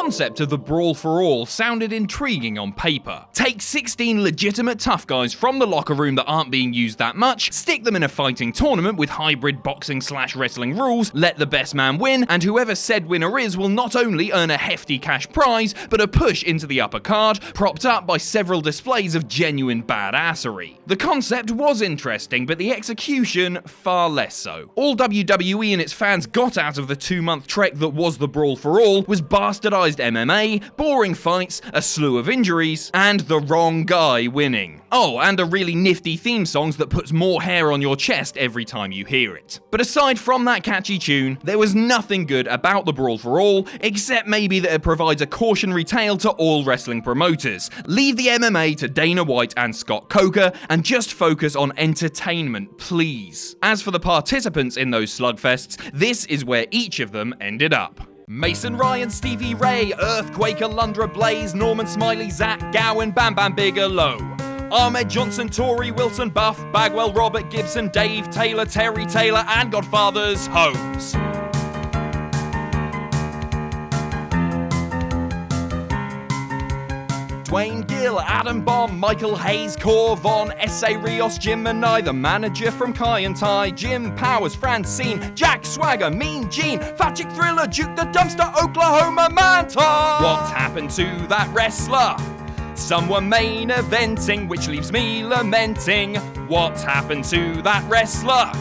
concept of the Brawl For All sounded intriguing on paper. Take 16 legitimate tough guys from the locker room that aren't being used that much, stick them in a fighting tournament with hybrid boxing/wrestling rules, let the best man win, and whoever said winner is will not only earn a hefty cash prize, but a push into the upper card, propped up by several displays of genuine badassery. The concept was interesting, but the execution far less so. All WWE and its fans got out of the 2-month trek that was the Brawl For All was bastardized MMA, boring fights, a slew of injuries, and the wrong guy winning. Oh, and a really nifty theme song that puts more hair on your chest every time you hear it. But aside from that catchy tune, there was nothing good about the Brawl For All, except maybe that it provides a cautionary tale to all wrestling promoters. Leave the MMA to Dana White and Scott Coker, and just focus on entertainment, please. As for the participants in those slugfests, this is where each of them ended up. Mason Ryan, Stevie Ray, Earthquake, Alundra Blaze, Norman Smiley, Zach Gowen, Bam Bam Bigelow, Ahmed Johnson, Tory Wilson, Buff, Bagwell, Robert Gibson, Dave Taylor, Terry Taylor, and Godfather's Holmes. Dwayne Gill, Adam Bomb, Michael Hayes, Cor Von, S.A. Rios, Jim Manai, the manager from Kai and Tai, Jim Powers, Francine, Jack Swagger, Mean Gene, Fat Chick Thriller, Duke the Dumpster, Oklahoma Manta. What happened to that wrestler? Some were main eventing, which leaves me lamenting. What happened to that wrestler?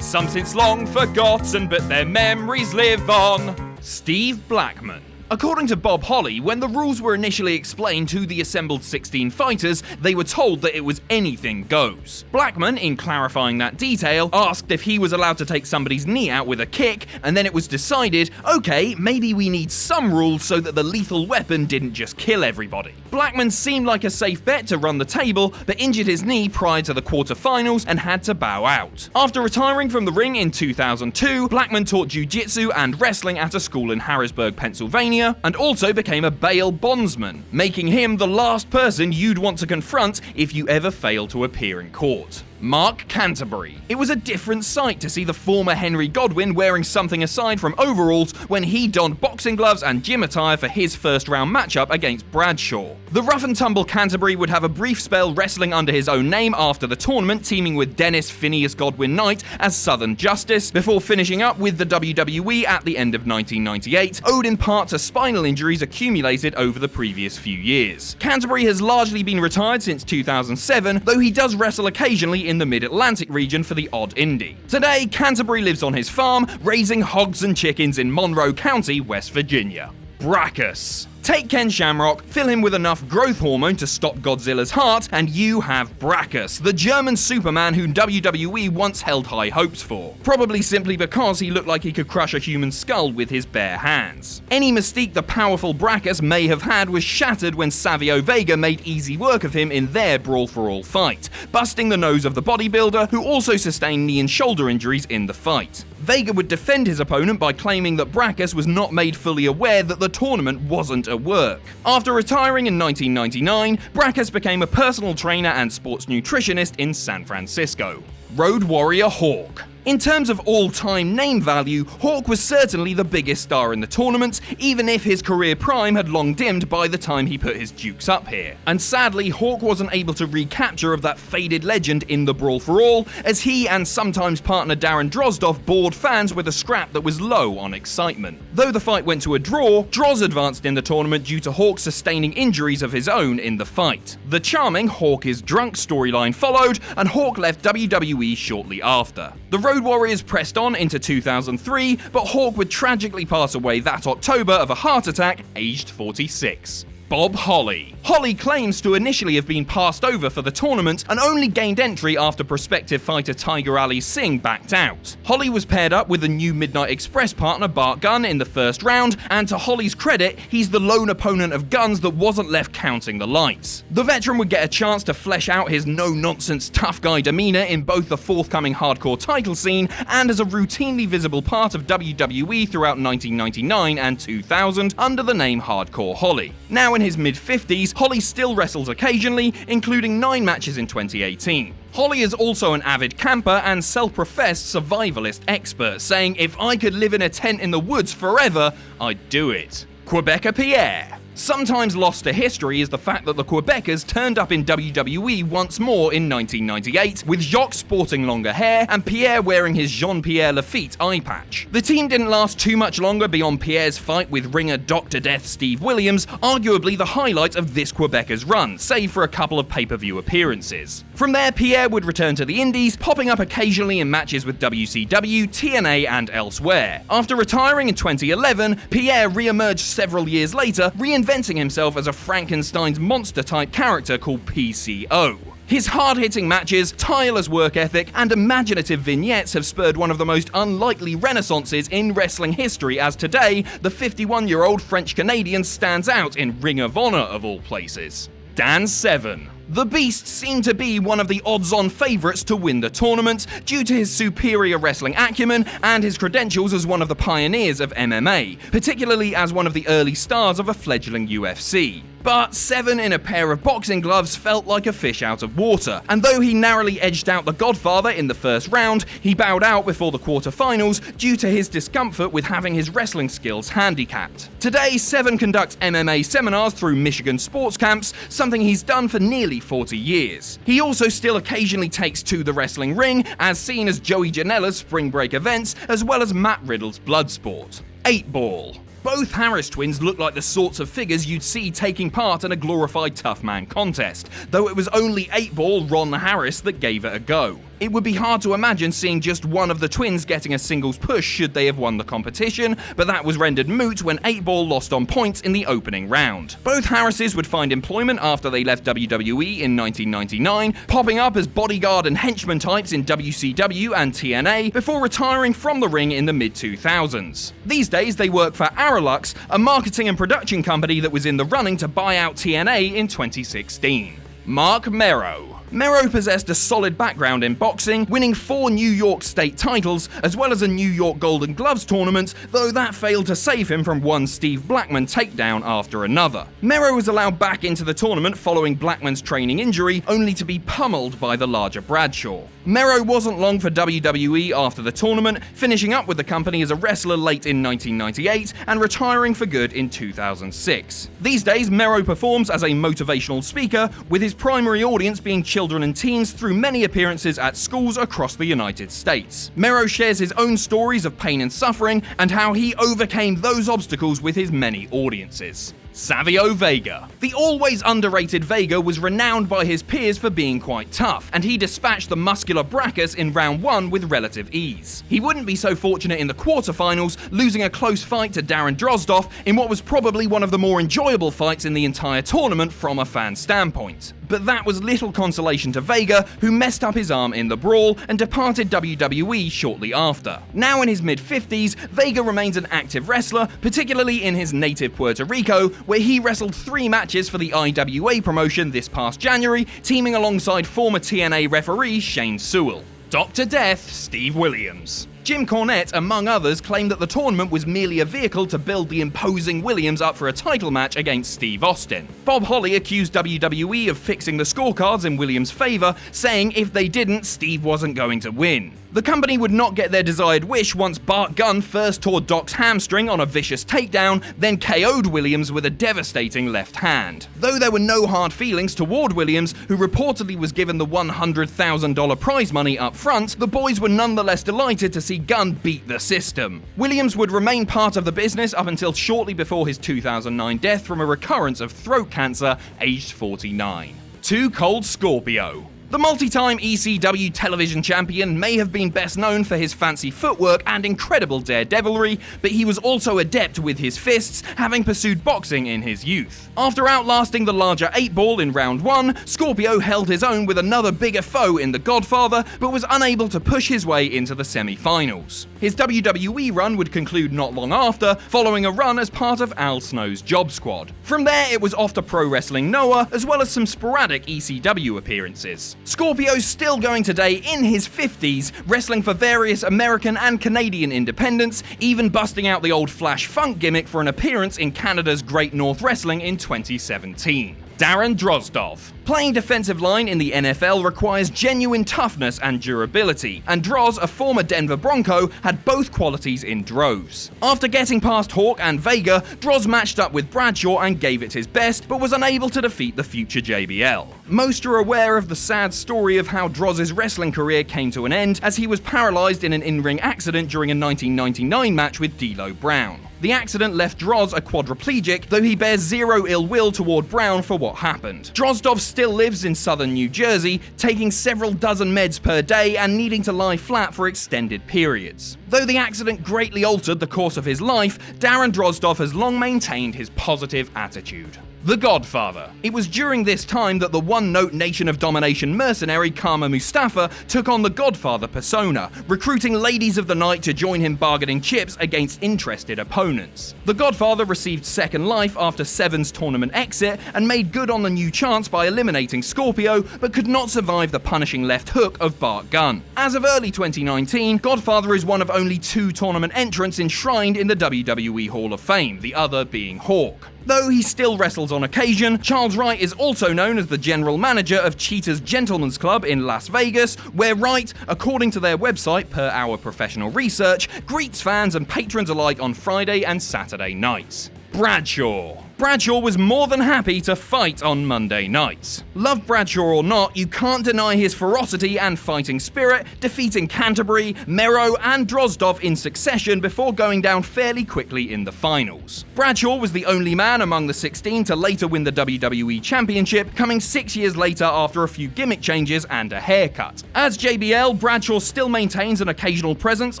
Some since long forgotten, but their memories live on. Steve Blackman. According to Bob Holly, when the rules were initially explained to the assembled 16 fighters, they were told that it was anything goes. Blackman, in clarifying that detail, asked if he was allowed to take somebody's knee out with a kick, and then it was decided, okay, maybe we need some rules so that the lethal weapon didn't just kill everybody. Blackman seemed like a safe bet to run the table, but injured his knee prior to the quarterfinals and had to bow out. After retiring from the ring in 2002, Blackman taught jiu-jitsu and wrestling at a school in Harrisburg, Pennsylvania, and also became a bail bondsman, making him the last person you'd want to confront if you ever fail to appear in court. Mark Canterbury. It was a different sight to see the former Henry Godwinn wearing something aside from overalls when he donned boxing gloves and gym attire for his first round matchup against Bradshaw. The rough and tumble Canterbury would have a brief spell wrestling under his own name after the tournament, teaming with Dennis Phineas Godwinn Knight as Southern Justice, before finishing up with the WWE at the end of 1998, owed in part to spinal injuries accumulated over the previous few years. Canterbury has largely been retired since 2007, though he does wrestle occasionally in the Mid-Atlantic region for the odd indie. Today, Canterbury lives on his farm, raising hogs and chickens in Monroe County, West Virginia. Brakus. Take Ken Shamrock, fill him with enough growth hormone to stop Godzilla's heart, and you have Brakus, the German Superman who WWE once held high hopes for. Probably simply because he looked like he could crush a human skull with his bare hands. Any mystique the powerful Brakus may have had was shattered when Savio Vega made easy work of him in their Brawl For All fight, busting the nose of the bodybuilder, who also sustained knee and shoulder injuries in the fight. Vega would defend his opponent by claiming that Brakus was not made fully aware that the tournament wasn't at work. After retiring in 1999, Brakus became a personal trainer and sports nutritionist in San Francisco. Road Warrior Hawk. In terms of all-time name value, Hawk was certainly the biggest star in the tournament, even if his career prime had long dimmed by the time he put his dukes up here. And sadly, Hawk wasn't able to recapture of that faded legend in the Brawl For All, as he and sometimes partner Darren Drozdov bored fans with a scrap that was low on excitement. Though the fight went to a draw, Droz advanced in the tournament due to Hawk sustaining injuries of his own in the fight. The charming Hawk is drunk storyline followed, and Hawk left WWE shortly after. The Road Warriors pressed on into 2003, but Hawk would tragically pass away that October of a heart attack, aged 46. Bob Holly. Holly claims to initially have been passed over for the tournament and only gained entry after prospective fighter Tiger Ali Singh backed out. Holly was paired up with a new Midnight Express partner Bart Gunn in the first round, and to Holly's credit, he's the lone opponent of Gunn's that wasn't left counting the lights. The veteran would get a chance to flesh out his no-nonsense tough guy demeanor in both the forthcoming hardcore title scene and as a routinely visible part of WWE throughout 1999 and 2000 under the name Hardcore Holly. Now in his mid-50s, Holly still wrestles occasionally, including 9 matches in 2018. Holly is also an avid camper and self-professed survivalist expert, saying, "If I could live in a tent in the woods forever, I'd do it." Quebecer Pierre. Sometimes lost to history is the fact that the Quebecers turned up in WWE once more in 1998, with Jacques sporting longer hair and Pierre wearing his Jean-Pierre Lafitte eye patch. The team didn't last too much longer beyond Pierre's fight with ringer Dr. Death Steve Williams, arguably the highlight of this Quebecers run, save for a couple of pay-per-view appearances. From there, Pierre would return to the Indies, popping up occasionally in matches with WCW, TNA, and elsewhere. After retiring in 2011, Pierre re-emerged several years later, reinventing himself as a Frankenstein's monster-type character called PCO. His hard-hitting matches, tireless work ethic, and imaginative vignettes have spurred one of the most unlikely renaissances in wrestling history, as today, the 51-year-old French-Canadian stands out in Ring of Honor of all places. Dan Severn. The Beast seemed to be one of the odds-on favourites to win the tournament due to his superior wrestling acumen and his credentials as one of the pioneers of MMA, particularly as one of the early stars of a fledgling UFC. But Severn in a pair of boxing gloves felt like a fish out of water, and though he narrowly edged out the Godfather in the first round, he bowed out before the quarterfinals due to his discomfort with having his wrestling skills handicapped. Today, Severn conducts MMA seminars through Michigan sports camps, something he's done for nearly 40 years. He also still occasionally takes to the wrestling ring, as seen as Joey Janela's Spring Break events, as well as Matt Riddle's Bloodsport. 8-Ball. Both Harris twins look like the sorts of figures you'd see taking part in a glorified tough man contest, though it was only 8-Ball Ron Harris that gave it a go. It would be hard to imagine seeing just one of the twins getting a singles push should they have won the competition, but that was rendered moot when 8-Ball lost on points in the opening round. Both Harrises would find employment after they left WWE in 1999, popping up as bodyguard and henchman types in WCW and TNA before retiring from the ring in the mid-2000s. These days they work for Aralux, a marketing and production company that was in the running to buy out TNA in 2016. Mark Mero. Mero possessed a solid background in boxing, winning 4 New York state titles, as well as a New York Golden Gloves tournament, though that failed to save him from one Steve Blackman takedown after another. Mero was allowed back into the tournament following Blackman's training injury, only to be pummeled by the larger Bradshaw. Mero wasn't long for WWE after the tournament, finishing up with the company as a wrestler late in 1998 and retiring for good in 2006. These days, Mero performs as a motivational speaker, with his primary audience being children and teens through many appearances at schools across the United States. Mero shares his own stories of pain and suffering and how he overcame those obstacles with his many audiences. Savio Vega. The always underrated Vega was renowned by his peers for being quite tough, and he dispatched the muscular Brakus in round 1 with relative ease. He wouldn't be so fortunate in the quarterfinals, losing a close fight to Darren Drozdov in what was probably one of the more enjoyable fights in the entire tournament from a fan standpoint. But that was little consolation to Vega, who messed up his arm in the brawl and departed WWE shortly after. Now in his mid-50s, Vega remains an active wrestler, particularly in his native Puerto Rico, where he wrestled 3 matches for the IWA promotion this past January, teaming alongside former TNA referee Shane Sewell. Dr. Death Steve Williams. Jim Cornette, among others, claimed that the tournament was merely a vehicle to build the imposing Williams up for a title match against Steve Austin. Bob Holly accused WWE of fixing the scorecards in Williams' favour, saying if they didn't, Steve wasn't going to win. The company would not get their desired wish once Bart Gunn first tore Doc's hamstring on a vicious takedown, then KO'd Williams with a devastating left hand. Though there were no hard feelings toward Williams, who reportedly was given the $100,000 prize money up front, the boys were nonetheless delighted to see Gunn beat the system. Williams would remain part of the business up until shortly before his 2009 death from a recurrence of throat cancer, aged 49. Too Cold Scorpio. The multi-time ECW television champion may have been best known for his fancy footwork and incredible daredevilry, but he was also adept with his fists, having pursued boxing in his youth. After outlasting the larger 8-Ball in round 1, Scorpio held his own with another bigger foe in the Godfather, but was unable to push his way into the semi-finals. His WWE run would conclude not long after, following a run as part of Al Snow's Job Squad. From there, it was off to Pro Wrestling Noah, as well as some sporadic ECW appearances. Scorpio's still going today in his 50s, wrestling for various American and Canadian independents, even busting out the old Flash Funk gimmick for an appearance in Canada's Great North Wrestling in 2017. Darren Drozdov. Playing defensive line in the NFL requires genuine toughness and durability, and Droz, a former Denver Bronco, had both qualities in droves. After getting past Hawk and Vega, Droz matched up with Bradshaw and gave it his best, but was unable to defeat the future JBL. Most are aware of the sad story of how Droz's wrestling career came to an end, as he was paralyzed in an in-ring accident during a 1999 match with D'Lo Brown. The accident left Droz a quadriplegic, though he bears zero ill will toward Brown for what happened. Drozdov still lives in southern New Jersey, taking several dozen meds per day and needing to lie flat for extended periods. Though the accident greatly altered the course of his life, Darren Drozdov has long maintained his positive attitude. The Godfather. It was during this time that the one-note Nation of Domination mercenary Kama Mustafa took on the Godfather persona, recruiting ladies of the night to join him bargaining chips against interested opponents. The Godfather received second life after Seven's tournament exit and made good on the new chance by eliminating Scorpio, but could not survive the punishing left hook of Gunn. As of early 2019, Godfather is one of only 2 tournament entrants enshrined in the WWE Hall of Fame, the other being Hawk. Though he still wrestles on occasion, Charles Wright is also known as the general manager of Cheetah's Gentlemen's Club in Las Vegas, where Wright, according to their website per our professional research, greets fans and patrons alike on Friday and Saturday nights. Bradshaw. Bradshaw was more than happy to fight on Monday nights. Love Bradshaw or not, you can't deny his ferocity and fighting spirit, defeating Canterbury, Mero, and Drozdov in succession before going down fairly quickly in the finals. Bradshaw was the only man among the 16 to later win the WWE Championship, coming 6 years later after a few gimmick changes and a haircut. As JBL, Bradshaw still maintains an occasional presence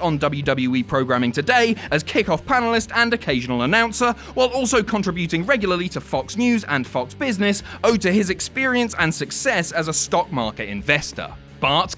on WWE programming today as kickoff panelist and occasional announcer, while also contributing regularly to Fox News and Fox Business, owed to his experience and success as a stock market investor.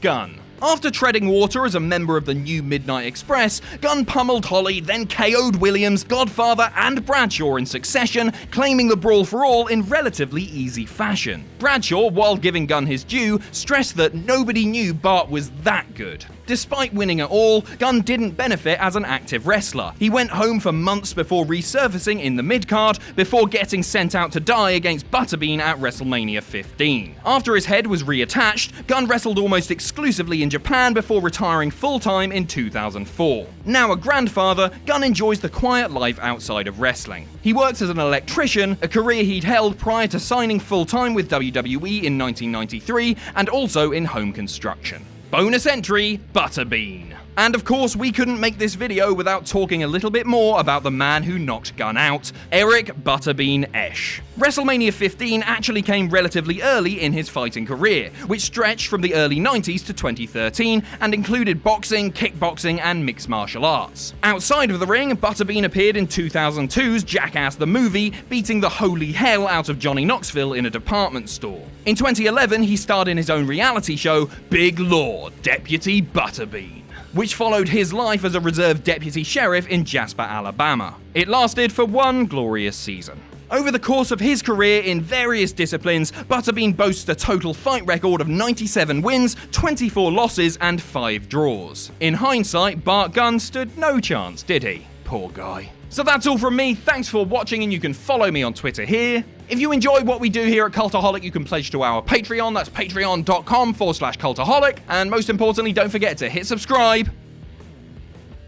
Gunn. After treading water as a member of the New Midnight Express, Gunn pummeled Holly, then KO'd Williams, Godfather, and Bradshaw in succession, claiming the Brawl For All in relatively easy fashion. Bradshaw, while giving Gunn his due, stressed that nobody knew Bart was that good. Despite winning it all, Gunn didn't benefit as an active wrestler. He went home for months before resurfacing in the mid-card, before getting sent out to die against Butterbean at WrestleMania 15. After his head was reattached, Gunn wrestled almost exclusively in Japan before retiring full-time in 2004. Now a grandfather, Gunn enjoys the quiet life outside of wrestling. He works as an electrician, a career he'd held prior to signing full-time with WWE in 1993, and also in home construction. Bonus entry, Butterbean. And of course, we couldn't make this video without talking a little bit more about the man who knocked Gunn out, Eric Butterbean Esch. WrestleMania 15 actually came relatively early in his fighting career, which stretched from the early 90s to 2013 and included boxing, kickboxing, and mixed martial arts. Outside of the ring, Butterbean appeared in 2002's Jackass the Movie, beating the holy hell out of Johnny Knoxville in a department store. In 2011, he starred in his own reality show, Big Law, Deputy Butterbean, which followed his life as a reserve deputy sheriff in Jasper, Alabama. It lasted for one glorious season. Over the course of his career in various disciplines, Butterbean boasts a total fight record of 97 wins, 24 losses, and 5 draws. In hindsight, Bart Gunn stood no chance, did he? Poor guy. So that's all from me. Thanks for watching, and you can follow me on Twitter here. If you enjoy what we do here at Cultaholic, you can pledge to our Patreon. That's patreon.com/Cultaholic. And most importantly, don't forget to hit subscribe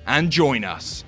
and join us.